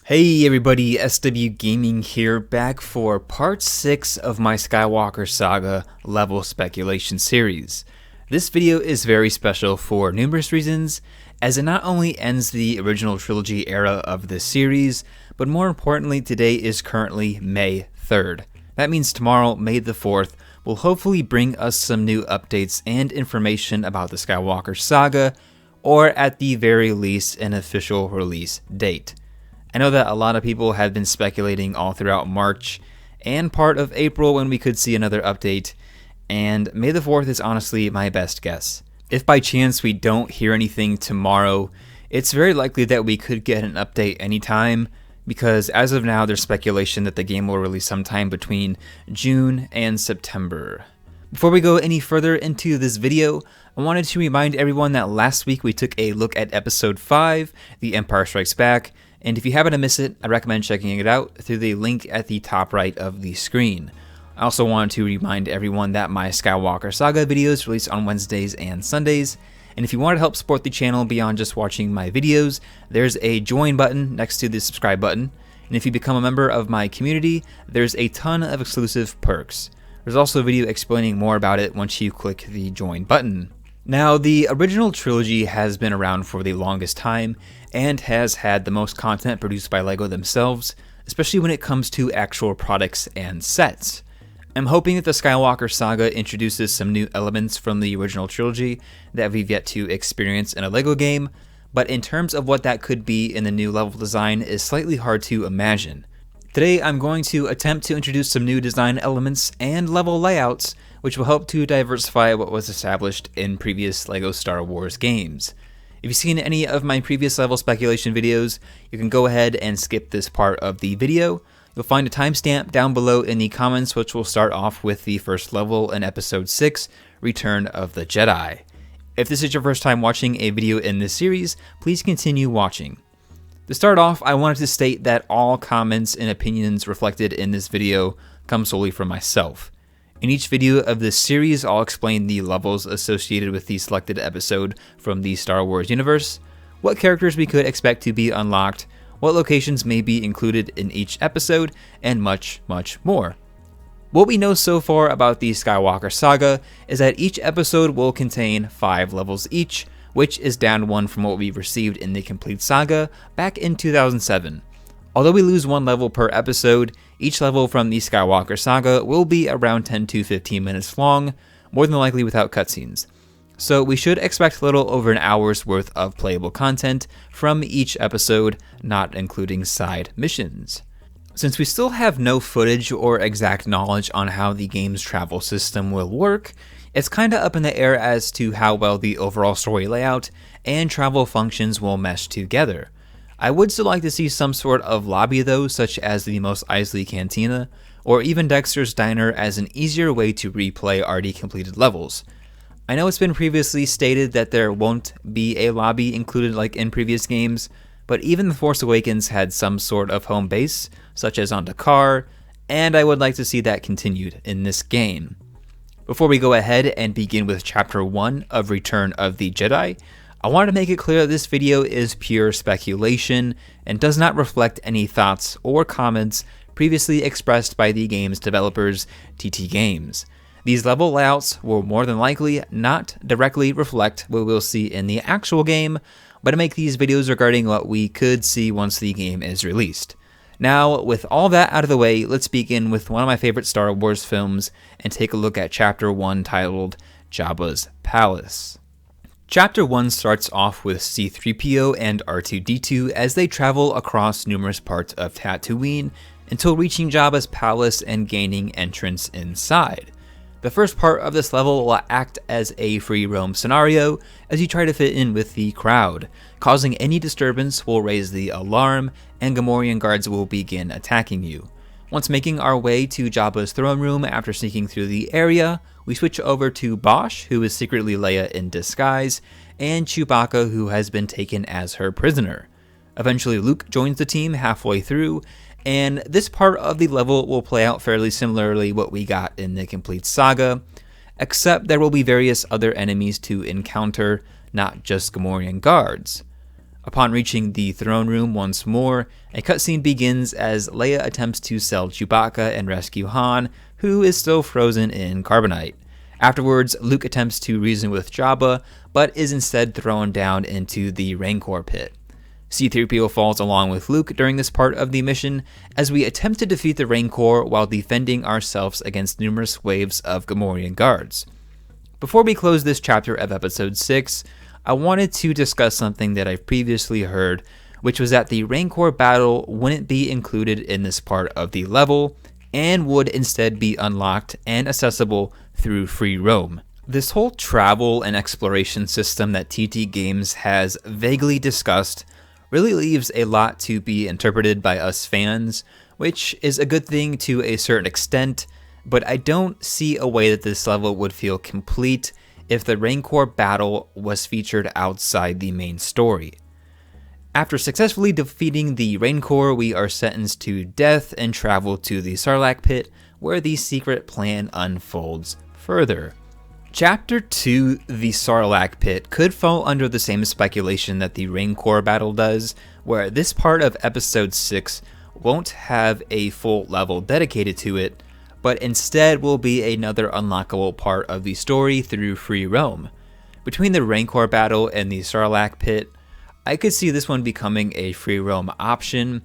Hey everybody, SW Gaming here, back for part 6 of my Skywalker Saga level speculation series. This video is very special for numerous reasons, as it not only ends the original trilogy era of this series, but more importantly today is currently May 3rd. That means tomorrow, May the 4th, will hopefully bring us some new updates and information about the Skywalker Saga, or at the very least an official release date. I know that a lot of people have been speculating all throughout March and part of April when we could see another update, and May the 4th is honestly my best guess. If by chance we don't hear anything tomorrow, it's very likely that we could get an update anytime, because as of now there's speculation that the game will release sometime between June and September. Before we go any further into this video, I wanted to remind everyone that last week we took a look at episode 5, The Empire Strikes Back, and if you happen to miss it, I recommend checking it out through the link at the top right of the screen. I also wanted to remind everyone that my Skywalker Saga videos release on Wednesdays and Sundays, and if you want to help support the channel beyond just watching my videos, there's a join button next to the subscribe button, and if you become a member of my community, there's a ton of exclusive perks. There's also a video explaining more about it once you click the join button. Now, the original trilogy has been around for the longest time and has had the most content produced by LEGO themselves, especially when it comes to actual products and sets. I'm hoping that the Skywalker Saga introduces some new elements from the original trilogy that we've yet to experience in a LEGO game, but in terms of what that could be in the new level design is slightly hard to imagine. Today I'm going to attempt to introduce some new design elements and level layouts, which will help to diversify what was established in previous LEGO Star Wars games. If you've seen any of my previous level speculation videos, you can go ahead and skip this part of the video. You'll find a timestamp down below in the comments, which will start off with the first level in episode 6, Return of the Jedi. If this is your first time watching a video in this series, please continue watching. To start off, I wanted to state that all comments and opinions reflected in this video come solely from myself. In each video of this series, I'll explain the levels associated with the selected episode from the Star Wars universe, what characters we could expect to be unlocked, what locations may be included in each episode, and much, much more. What we know so far about the Skywalker Saga is that each episode will contain 5 levels each, which is down 1 from what we received in the complete saga back in 2007. Although we lose 1 level per episode, each level from the Skywalker Saga will be around 10 to 15 minutes long, more than likely without cutscenes. So we should expect a little over an hour's worth of playable content from each episode, not including side missions. Since we still have no footage or exact knowledge on how the game's travel system will work, it's kinda up in the air as to how well the overall story layout and travel functions will mesh together. I would still like to see some sort of lobby though, such as the Mos Eisley Cantina, or even Dexter's Diner as an easier way to replay already completed levels. I know it's been previously stated that there won't be a lobby included like in previous games, but even The Force Awakens had some sort of home base, such as on Dakar, and I would like to see that continued in this game. Before we go ahead and begin with Chapter 1 of Return of the Jedi, I want to make it clear that this video is pure speculation and does not reflect any thoughts or comments previously expressed by the game's developers, TT Games. These level layouts will more than likely not directly reflect what we'll see in the actual game, but to make these videos regarding what we could see once the game is released. Now, with all that out of the way, let's begin with one of my favorite Star Wars films and take a look at Chapter 1 titled Jabbas Palace. Chapter 1 starts off with C-3PO and R2-D2 as they travel across numerous parts of Tatooine until reaching Jabbas Palace and gaining entrance inside. The first part of this level will act as a free roam scenario as you try to fit in with the crowd. Causing any disturbance will raise the alarm and Gamorrean guards will begin attacking you. Once making our way to Jabba's throne room after sneaking through the area, we switch over to Bosch, who is secretly Leia in disguise, and Chewbacca, who has been taken as her prisoner. Eventually Luke joins the team halfway through, and this part of the level will play out fairly similarly what we got in the complete saga, except there will be various other enemies to encounter, not just Gamorrean guards. Upon reaching the throne room once more, a cutscene begins as Leia attempts to sell Chewbacca and rescue Han, who is still frozen in carbonite. Afterwards, Luke attempts to reason with Jabba, but is instead thrown down into the Rancor Pit. C-3PO falls along with Luke during this part of the mission, as we attempt to defeat the Rancor while defending ourselves against numerous waves of Gamorrean guards. Before we close this chapter of Episode 6, I wanted to discuss something that I've previously heard, which was that the Rancor Battle wouldn't be included in this part of the level, and would instead be unlocked and accessible through free roam. This whole travel and exploration system that TT Games has vaguely discussed really leaves a lot to be interpreted by us fans, which is a good thing to a certain extent, but I don't see a way that this level would feel complete if the Rancor Battle was featured outside the main story. After successfully defeating the Rancor, we are sentenced to death and travel to the Sarlacc Pit, where the secret plan unfolds further. Chapter 2, the Sarlacc Pit, could fall under the same speculation that the Rancor Battle does, where this part of Episode 6 won't have a full level dedicated to it, but instead will be another unlockable part of the story through free roam. Between the Rancor Battle and the Sarlacc Pit, I could see this one becoming a free roam option,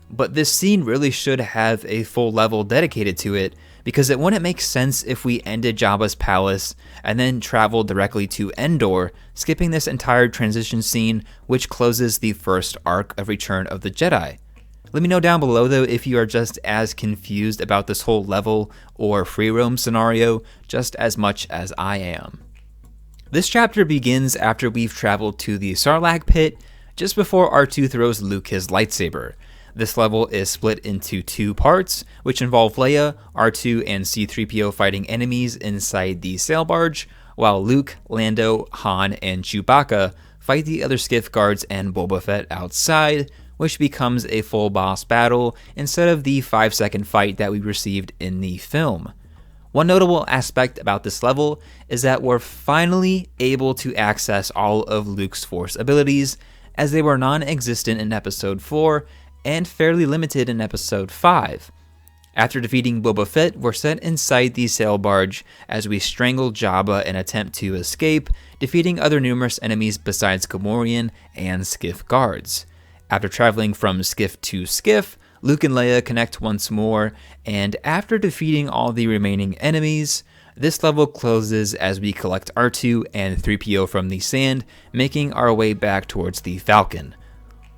but this scene really should have a full level dedicated to it, because it wouldn't make sense if we ended Jabbas Palace and then traveled directly to Endor, skipping this entire transition scene which closes the first arc of Return of the Jedi. Let me know down below though if you are just as confused about this whole level or free roam scenario just as much as I am. This chapter begins after we've traveled to the Sarlacc Pit, just before R2 throws Luke his lightsaber. This level is split into two parts, which involve Leia, R2, and C-3PO fighting enemies inside the sail barge, while Luke, Lando, Han, and Chewbacca fight the other skiff guards and Boba Fett outside, which becomes a full boss battle instead of the 5-second fight that we received in the film. One notable aspect about this level is that we're finally able to access all of Luke's Force abilities, as they were non-existent in Episode 4 and fairly limited in Episode 5. After defeating Boba Fett, we're set inside the sail barge as we strangle Jabba and attempt to escape, defeating other numerous enemies besides Gamorrean and skiff guards. After traveling from skiff to skiff, Luke and Leia connect once more, and after defeating all the remaining enemies, this level closes as we collect R2 and 3PO from the sand, making our way back towards the Falcon.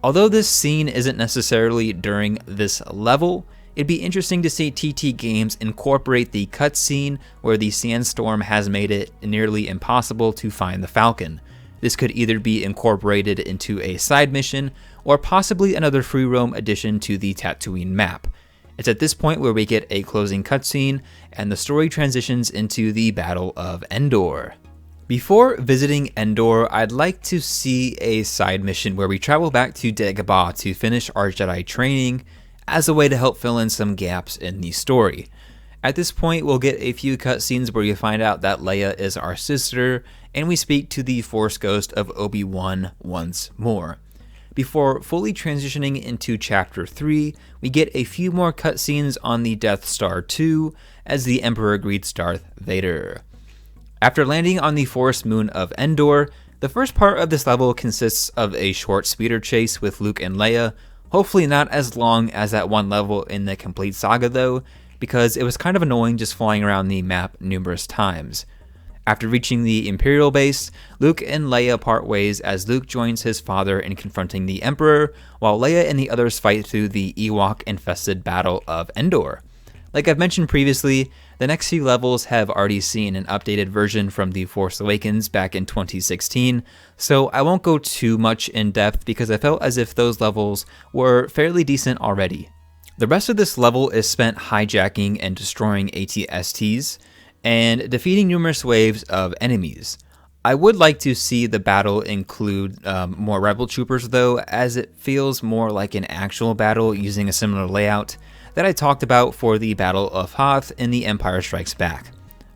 Although this scene isn't necessarily during this level, it'd be interesting to see TT Games incorporate the cutscene where the sandstorm has made it nearly impossible to find the Falcon. This could either be incorporated into a side mission, or possibly another free roam addition to the Tatooine map. It's at this point where we get a closing cutscene, and the story transitions into the Battle of Endor. Before visiting Endor, I'd like to see a side mission where we travel back to Dagobah to finish our Jedi training, as a way to help fill in some gaps in the story. At this point, we'll get a few cutscenes where you find out that Leia is our sister, and we speak to the Force Ghost of Obi-Wan once more. Before fully transitioning into Chapter 3, we get a few more cutscenes on the Death Star 2, as the Emperor greets Darth Vader. After landing on the forest moon of Endor, the first part of this level consists of a short speeder chase with Luke and Leia, hopefully not as long as that one level in the complete saga though, because it was kind of annoying just flying around the map numerous times. After reaching the Imperial base, Luke and Leia part ways as Luke joins his father in confronting the Emperor, while Leia and the others fight through the Ewok-infested Battle of Endor. Like I've mentioned previously, the next few levels have already seen an updated version from The Force Awakens back in 2016, so I won't go too much in depth because I felt as if those levels were fairly decent already. The rest of this level is spent hijacking and destroying AT-STs, and defeating numerous waves of enemies. I would like to see the battle include more Rebel troopers though, as it feels more like an actual battle using a similar layout that I talked about for the Battle of Hoth in The Empire Strikes Back.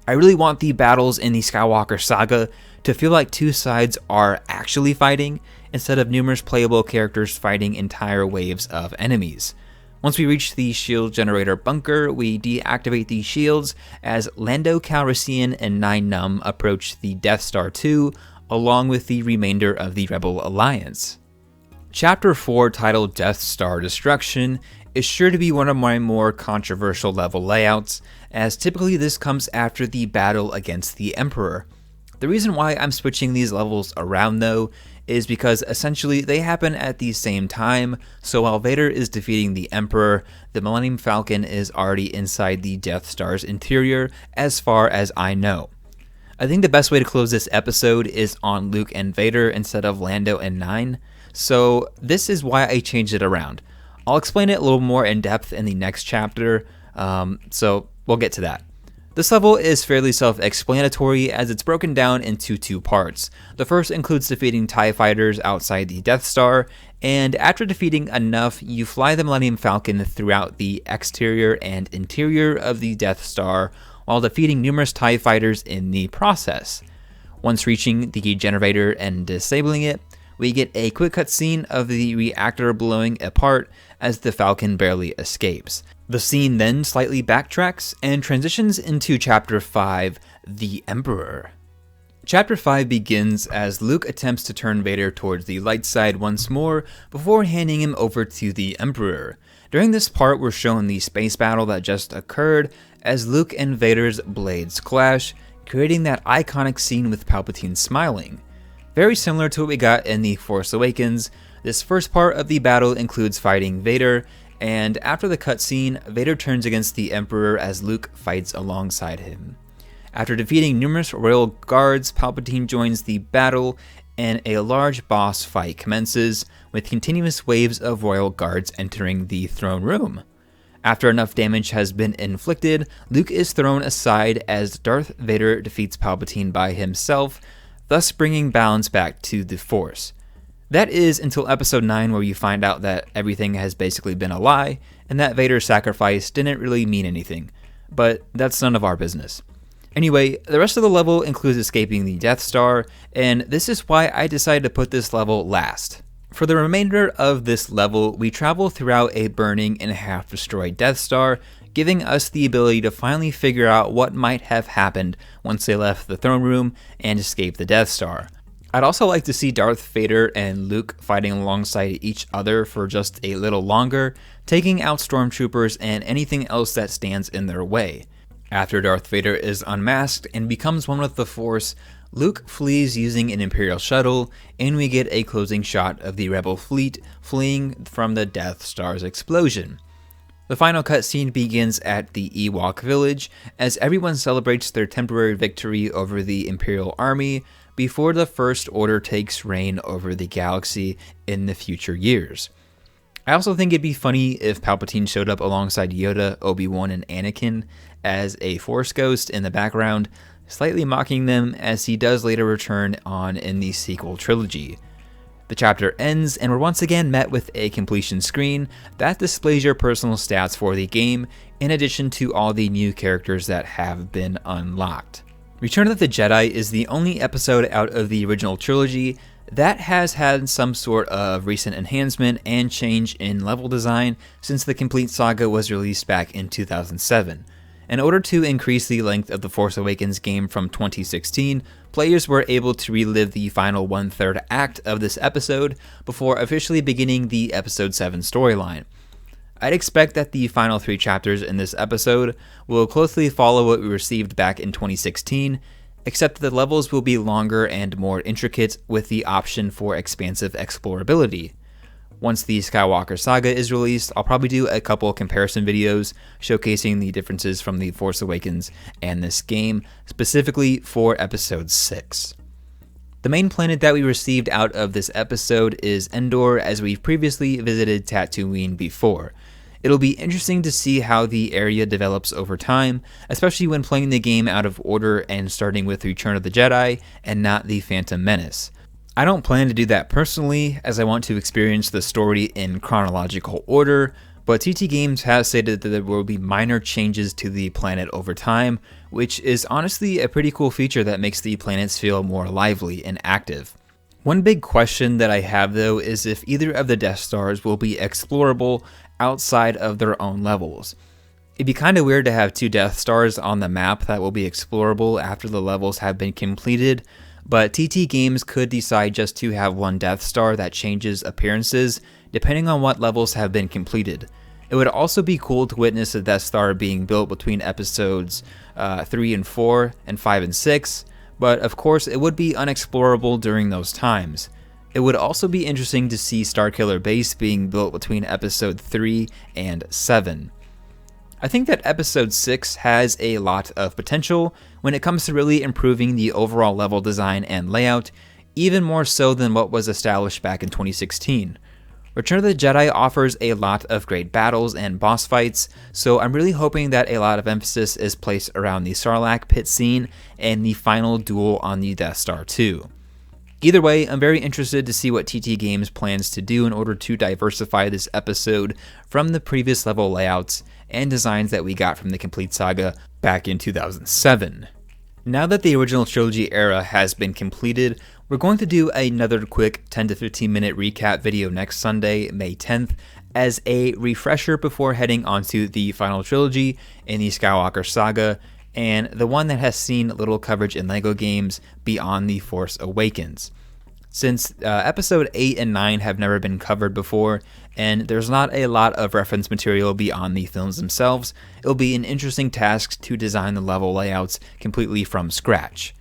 I really want the battles in the Skywalker Saga to feel like two sides are actually fighting, instead of numerous playable characters fighting entire waves of enemies. Once we reach the shield generator bunker, we deactivate the shields as Lando Calrissian and Nien Nunb approach the Death Star 2, along with the remainder of the Rebel Alliance. Chapter 4, titled Death Star Destruction, is sure to be one of my more controversial level layouts, as typically this comes after the battle against the Emperor. The reason why I'm switching these levels around though is because essentially they happen at the same time, so while Vader is defeating the Emperor, the Millennium Falcon is already inside the Death Star's interior as far as I know. I think the best way to close this episode is on Luke and Vader instead of Lando and Nien, so this is why I changed it around. I'll explain it a little more in depth in the next chapter, so we'll get to that. This level is fairly self-explanatory as it's broken down into two parts. The first includes defeating TIE fighters outside the Death Star, and after defeating enough, you fly the Millennium Falcon throughout the exterior and interior of the Death Star while defeating numerous TIE fighters in the process. Once reaching the generator and disabling it, we get a quick cutscene of the reactor blowing apart as the Falcon barely escapes. The scene then slightly backtracks and transitions into Chapter 5, The Emperor. Chapter 5 begins as Luke attempts to turn Vader towards the light side once more before handing him over to the Emperor. During this part, we're shown the space battle that just occurred as Luke and Vader's blades clash, creating that iconic scene with Palpatine smiling. Very similar to what we got in The Force Awakens, this first part of the battle includes fighting Vader, and after the cutscene, Vader turns against the Emperor as Luke fights alongside him. After defeating numerous royal guards, Palpatine joins the battle, and a large boss fight commences, with continuous waves of royal guards entering the throne room. After enough damage has been inflicted, Luke is thrown aside as Darth Vader defeats Palpatine by himself, thus bringing balance back to the Force. That is until episode 9, where you find out that everything has basically been a lie, and that Vader's sacrifice didn't really mean anything, but that's none of our business. Anyway, the rest of the level includes escaping the Death Star, and this is why I decided to put this level last. For the remainder of this level, we travel throughout a burning and half-destroyed Death Star, giving us the ability to finally figure out what might have happened once they left the throne room and escaped the Death Star. I'd also like to see Darth Vader and Luke fighting alongside each other for just a little longer, taking out stormtroopers and anything else that stands in their way. After Darth Vader is unmasked and becomes one with the Force, Luke flees using an Imperial shuttle, and we get a closing shot of the Rebel fleet fleeing from the Death Star's explosion. The final cutscene begins at the Ewok village as everyone celebrates their temporary victory over the Imperial army before the First Order takes reign over the galaxy in the future years. I also think it'd be funny if Palpatine showed up alongside Yoda, Obi-Wan, and Anakin as a Force ghost in the background, slightly mocking them as he does later return on in the sequel trilogy. The chapter ends and we're once again met with a completion screen that displays your personal stats for the game, in addition to all the new characters that have been unlocked. Return of the Jedi is the only episode out of the original trilogy that has had some sort of recent enhancement and change in level design since the complete saga was released back in 2007. In order to increase the length of the Force Awakens game from 2016, players were able to relive the final one-third act of this episode before officially beginning the Episode 7 storyline. I'd expect that the final 3 chapters in this episode will closely follow what we received back in 2016, except that the levels will be longer and more intricate with the option for expansive explorability. Once the Skywalker Saga is released, I'll probably do a couple comparison videos showcasing the differences from The Force Awakens and this game, specifically for Episode 6. The main planet that we received out of this episode is Endor, as we've previously visited Tatooine before. It'll be interesting to see how the area develops over time, especially when playing the game out of order and starting with Return of the Jedi and not The Phantom Menace. I don't plan to do that personally, as I want to experience the story in chronological order, but TT Games has stated that there will be minor changes to the planet over time, which is honestly a pretty cool feature that makes the planets feel more lively and active. One big question that I have though is if either of the Death Stars will be explorable outside of their own levels. It'd be kind of weird to have two Death Stars on the map that will be explorable after the levels have been completed, but TT Games could decide just to have one Death Star that changes appearances depending on what levels have been completed. It would also be cool to witness a Death Star being built between episodes 3 and 4 and 5 and 6, but of course it would be unexplorable during those times. It would also be interesting to see Starkiller Base being built between episode 3 and 7. I think that episode 6 has a lot of potential when it comes to really improving the overall level design and layout, even more so than what was established back in 2016. Return of the Jedi offers a lot of great battles and boss fights, so I'm really hoping that a lot of emphasis is placed around the Sarlacc Pit scene and the final duel on the Death Star 2. Either way, I'm very interested to see what TT Games plans to do in order to diversify this episode from the previous level layouts and designs that we got from the complete saga back in 2007. Now that the original trilogy era has been completed, we're going to do another quick 10 to 15 minute recap video next Sunday, May 10th, as a refresher before heading onto the final trilogy in the Skywalker Saga, and the one that has seen little coverage in LEGO games, Beyond the Force Awakens. Since episode 8 and 9 have never been covered before, and there's not a lot of reference material beyond the films themselves, it'll be an interesting task to design the level layouts completely from scratch.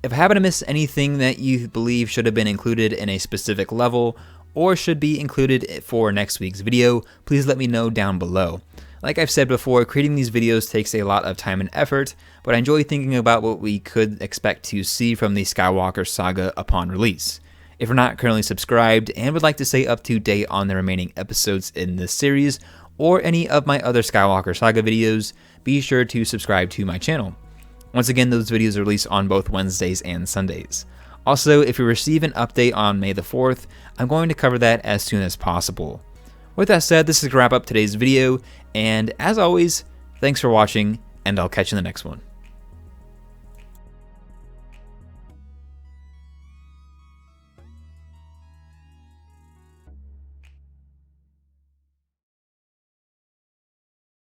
If I happen to miss anything that you believe should have been included in a specific level, or should be included for next week's video, please let me know down below. Like I've said before, creating these videos takes a lot of time and effort, but I enjoy thinking about what we could expect to see from the Skywalker Saga upon release. If you're not currently subscribed and would like to stay up to date on the remaining episodes in this series, or any of my other Skywalker Saga videos, be sure to subscribe to my channel. Once again, those videos are released on both Wednesdays and Sundays. Also, if you receive an update on May the 4th, I'm going to cover that as soon as possible. With that said, this is going to wrap up today's video, and as always, thanks for watching, and I'll catch you in the next one.